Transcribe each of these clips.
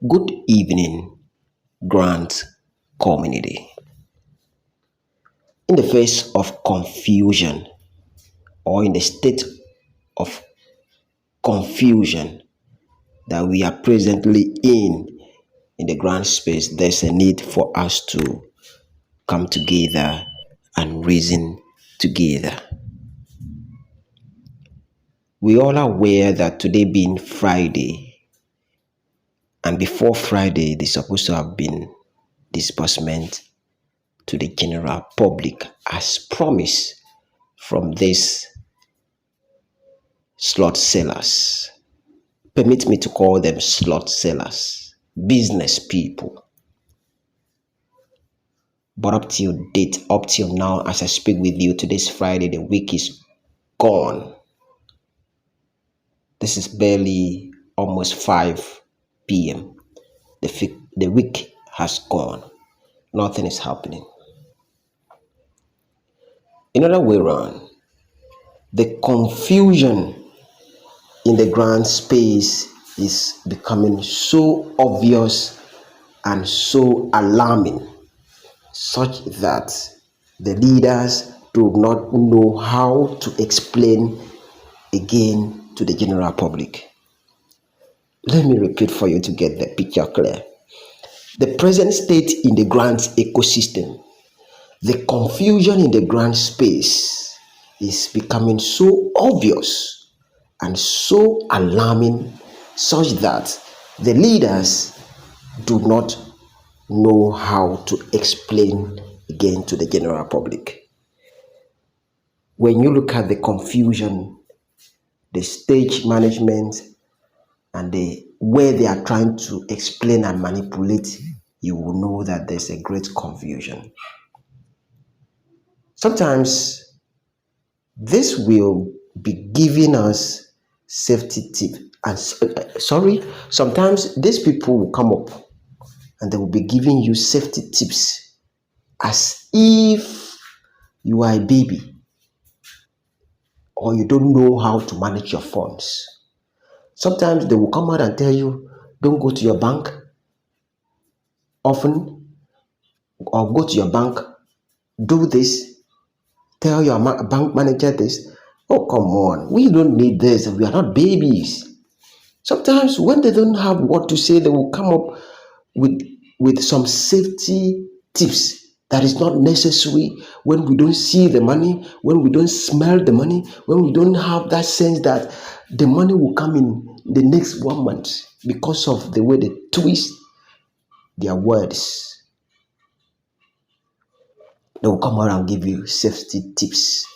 Good evening, Grant community. In the face of confusion or in the state of confusion that we are presently in the grand space, there's a need for us to come together and reason together. We all are aware that today being Friday, and before Friday, there's supposed to have been disbursement to the general public as promised from these slot sellers. Permit me to call them slot sellers, business people. But up till now, as I speak with you, today's Friday, the week is gone. This is barely almost 5 p.m. The week has gone. Nothing is happening. In other way around, the confusion in the grand space is becoming so obvious and so alarming, such that the leaders do not know how to explain again to the general public. Let me repeat for you to get the picture clear. The present state in the grant ecosystem, the confusion in the grant space is becoming so obvious and so alarming, such that the leaders do not know how to explain again to the general public. When you look at the confusion, the stage management, and the way they are trying to explain and manipulate, you will know that there's a great confusion. Sometimes this will be giving us safety tips. And sometimes these people will come up and they will be giving you safety tips as if you are a baby or you don't know how to manage your funds. Sometimes they will come out and tell you, don't go to your bank often, or go to your bank, do this, tell your bank manager this. Oh, come on, we don't need this. We are not babies. Sometimes when they don't have what to say, they will come up with some safety tips that is not necessary when we don't see the money, when we don't smell the money, when we don't have that sense that the money will come in the next 1 month, because of the way they twist their words. They will come around and give you safety tips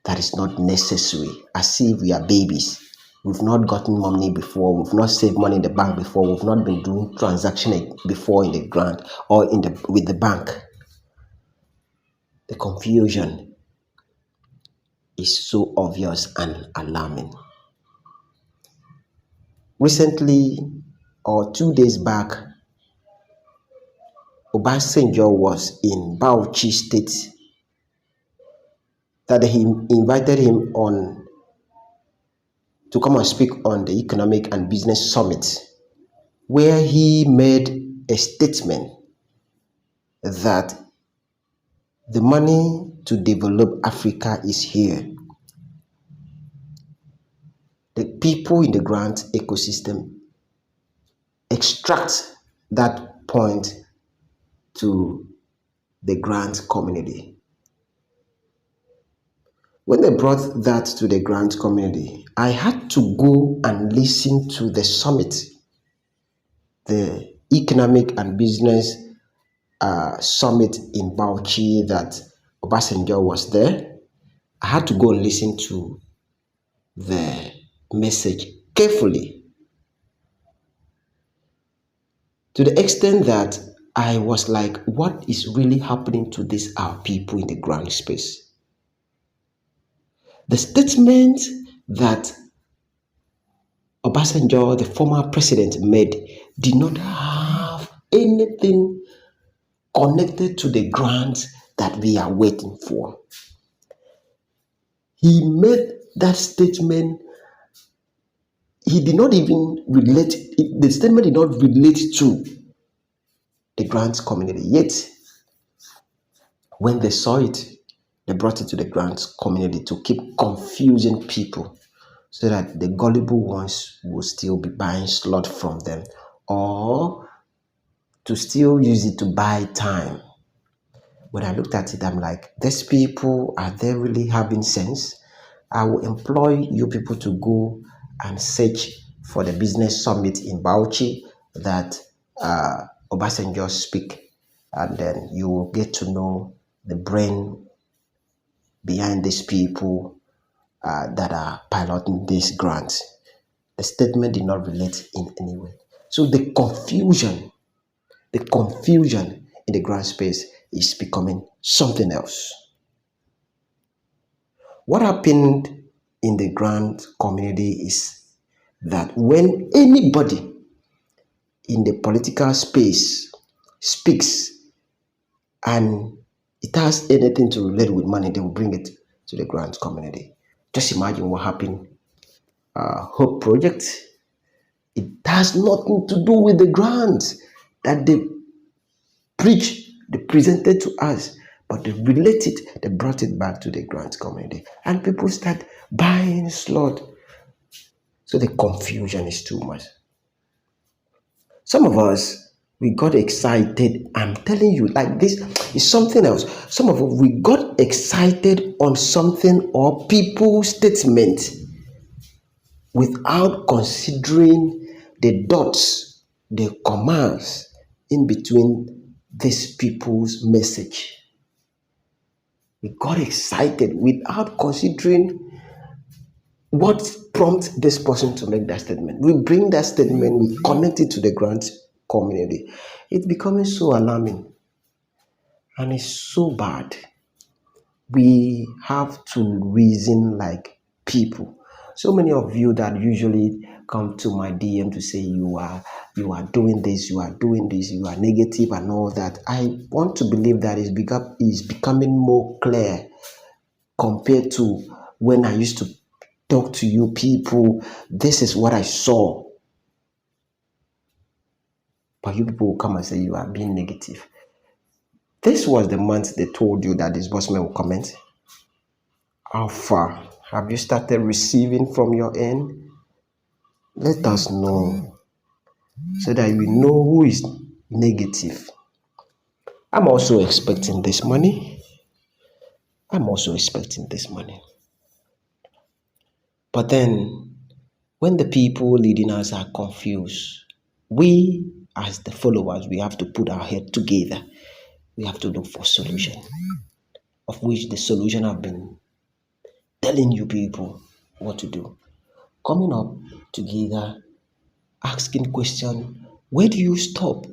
that is not necessary, as if we are babies. We've not gotten money before, we've not saved money in the bank before, we've not been doing transaction before in the grant or with the bank. The confusion is so obvious and alarming. Recently, or 2 days back, Abassey Okorie was in Bauchi State, that he invited him on to come and speak on the Economic and Business Summit, where he made a statement that the money to develop Africa is here. The people in the grant ecosystem extract that point to the grant community. When they brought that to the grant community, I had to go and listen to the summit, the Economic and Business Summit in Bauchi, that Abassey Okorie was there. I had to go and listen to the message carefully, to the extent that I was like, what is really happening to these our people in the grant space? The statement that Abassey Okorie, the former president, made did not have anything connected to the grant that we are waiting for. He made that statement he did not even relate, the statement did not relate to the grants community. Yet, when they saw it, they brought it to the grants community to keep confusing people so that the gullible ones will still be buying slot from them, or to still use it to buy time. When I looked at it, I'm like, these people, are they really having sense? I will employ you people to go and search for the business summit in Bauchi that Obasanjo speak, and then you will get to know the brain behind these people that are piloting these grants. The statement did not relate in any way. So the confusion in the grant space is becoming something else. What happened in the grant community is that when anybody in the political space speaks and it has anything to relate with money, they will bring it to the grant community. Just imagine what happened. Hope Project, it has nothing to do with the grants that they preach, they presented to us, but they relate it, they brought it back to the grant community. And people start buying slot. So the confusion is too much. Some of us, we got excited. I'm telling you, like this is something else. Some of us, we got excited on something or people's statement without considering the dots, the commas in between these people's message. We got excited without considering what prompts this person to make that statement. We bring that statement, we connect it to the grant community. It's becoming so alarming and it's so bad. We have to reason like people. So many of you that usually come to my DM to say you are doing this, you are doing this, you are negative and all that. I want to believe that is becoming more clear compared to when I used to talk to you people. This is what I saw. But you people will come and say you are being negative. This was the month they told you that disbursement will comment. How far have you started receiving from your end? Let us know so that we know who is negative. I'm also expecting this money. But then, when the people leading us are confused, we as the followers, we have to put our head together. We have to look for solution, of which the solution have been telling you people what to do. Coming up together, asking question, where do you stop?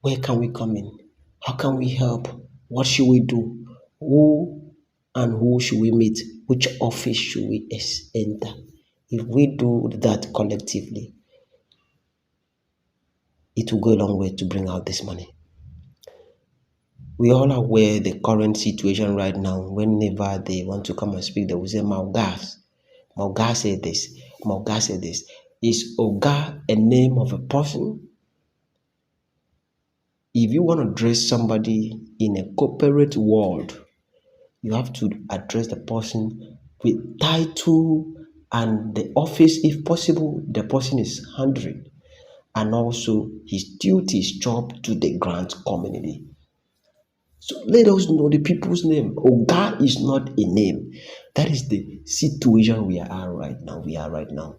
Where can we come in? How can we help? What should we do? Who should we meet? Which office should we enter? If we do that collectively, it will go a long way to bring out this money. We all are aware the current situation right now. Whenever they want to come and speak, they will say Malgas. Malgas said this. Malgas said this. Is Oga a name of a person? If you want to address somebody in a corporate world, you have to address the person with title and the office, if possible, the person is handling, and also his duty, his job to the grant community. So let us know the people's name. Oga is not a name. That is the situation we are right now.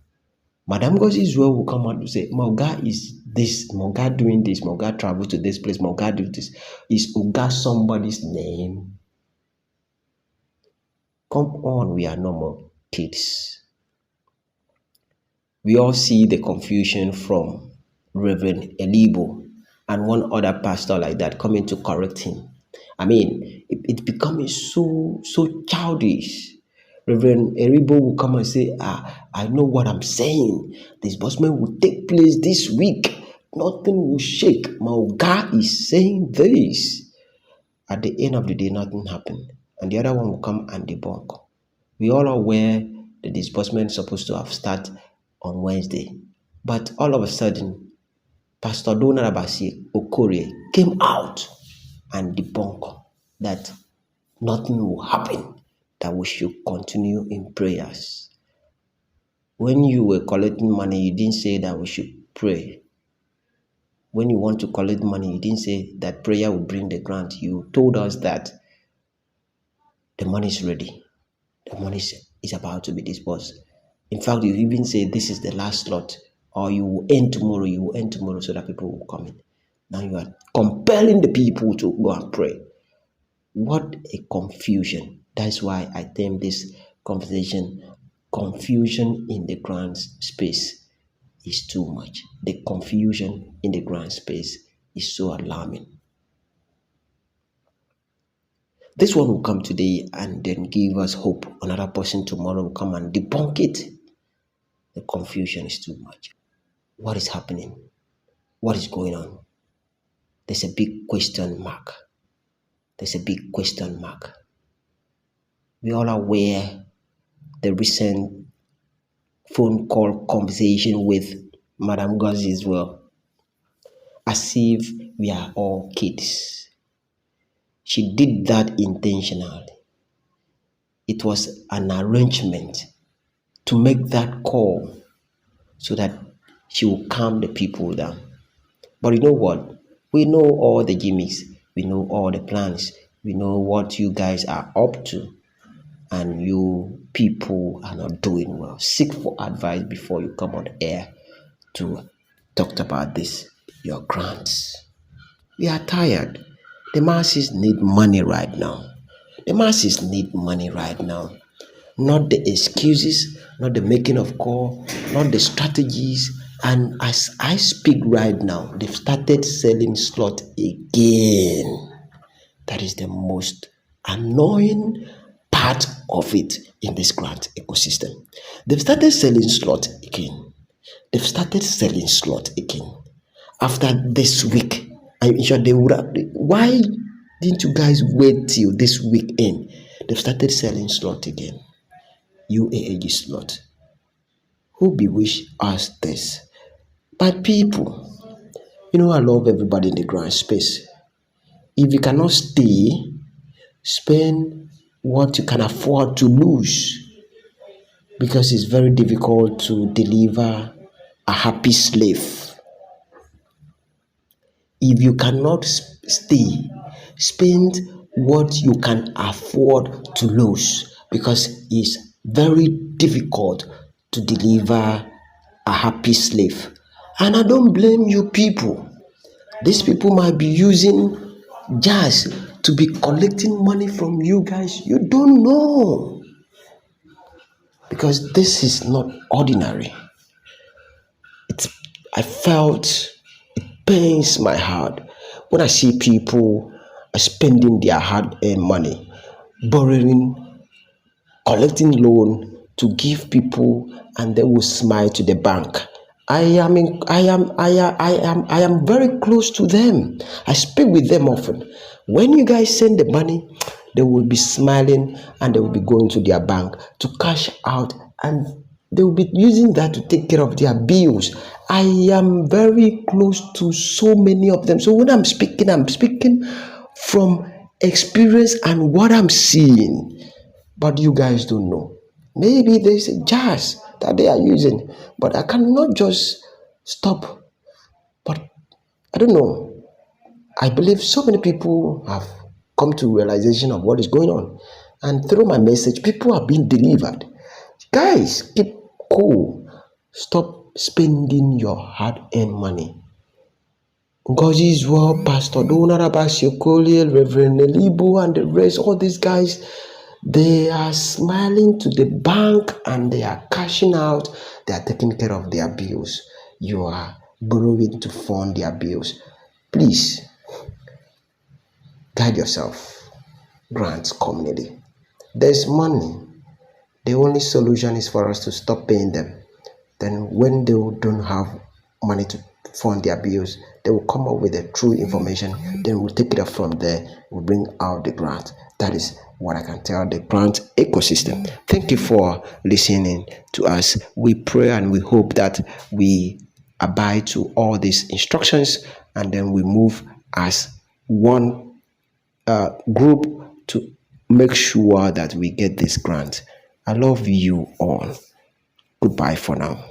Madam Ngozi Israel will come out and say, Moga is this, Moga doing this, Moga travel to this place, Moga do this. Is Oga somebody's name? Come on, we are no more kids. We all see the confusion from Reverend Eliboh and one other pastor like that coming to correct him. I mean, it's becoming so childish. Reverend Eliboh will come and say, I know what I'm saying. Disbursement will take place this week. Nothing will shake. My God is saying this. At the end of the day, nothing happened. And the other one will come and debunk. We all are aware the disbursement is supposed to have started on Wednesday. But all of a sudden, Pastor Donald Abassey Okorie came out and debunked that nothing will happen, that we should continue in prayers. When you were collecting money, you didn't say that we should pray. When you want to collect money, you didn't say that prayer will bring the grant. You told us that the money is ready. The money is about to be disbursed. In fact, you even say this is the last slot, or you will end tomorrow, so that people will come in. Now you are compelling the people to go and pray. What a confusion. That's why I term this conversation confusion in the grant space is too much. The confusion in the grant space is so alarming. This one will come today and then give us hope. Another person tomorrow will come and debunk it. The confusion is too much. What is happening? What is going on? There's a big question mark. There's a big question mark. We all are aware the recent phone call conversation with Madam Ngozi Israel, as if we are all kids. She did that intentionally. It was an arrangement to make that call so that she will calm the people down. But you know what? We know all the gimmicks. We know all the plans. We know what you guys are up to. And you people are not doing well. Seek for advice before you come on air to talk about this, your grants. We are tired. The masses need money right now. The masses need money right now. Not the excuses, not the making of call, not the strategies. And as I speak right now, they've started selling slot again. That is the most annoying part of it in this grant ecosystem. They've started selling slot again. They've started selling slot again. After this week, I'm sure they would have. Why didn't you guys wait till this weekend? They've started selling slot again. Uaag slot. Who bewitched us this? But people, I love everybody in the grant space. If you cannot stay, spend what you can afford to lose, because it's very difficult to deliver a happy slave. If you cannot stay, spend what you can afford to lose, because it's very difficult to deliver a happy slave. And I don't blame you people. These people might be using jazz to be collecting money from you guys. You don't know, because this is not ordinary. I felt it pains my heart when I see people spending their hard-earned money, borrowing, collecting loan to give people, and they will smile to the bank. I am very close to them. I speak with them often. When you guys send the money, they will be smiling and they will be going to their bank to cash out, and they will be using that to take care of their bills. I am very close to so many of them. So when I'm speaking from experience and what I'm seeing. But you guys don't know. Maybe there's a jazz that they are using, but I cannot just stop. But I don't know. I believe so many people have come to realization of what is going on, and through my message, people are being delivered. Guys, keep cool. Stop spending your hard-earned money. Ngozi Israel, Pastor Donald Abassey Okorie, Reverend Eliboh, and the rest, all these guys, they are smiling to the bank and they are cashing out. They are taking care of their bills. You are borrowing to fund their bills. Please, guide yourself. Grants community. There's money. The only solution is for us to stop paying them. Then when they don't have money to fund their bills, they will come up with the true information. Then we'll take it up from there. We'll bring out the grant. That is what I can tell the grant ecosystem. Thank you for listening to us. We pray and we hope that we abide to all these instructions, and then we move as one group to make sure that we get this grant. I love you all. Goodbye for now.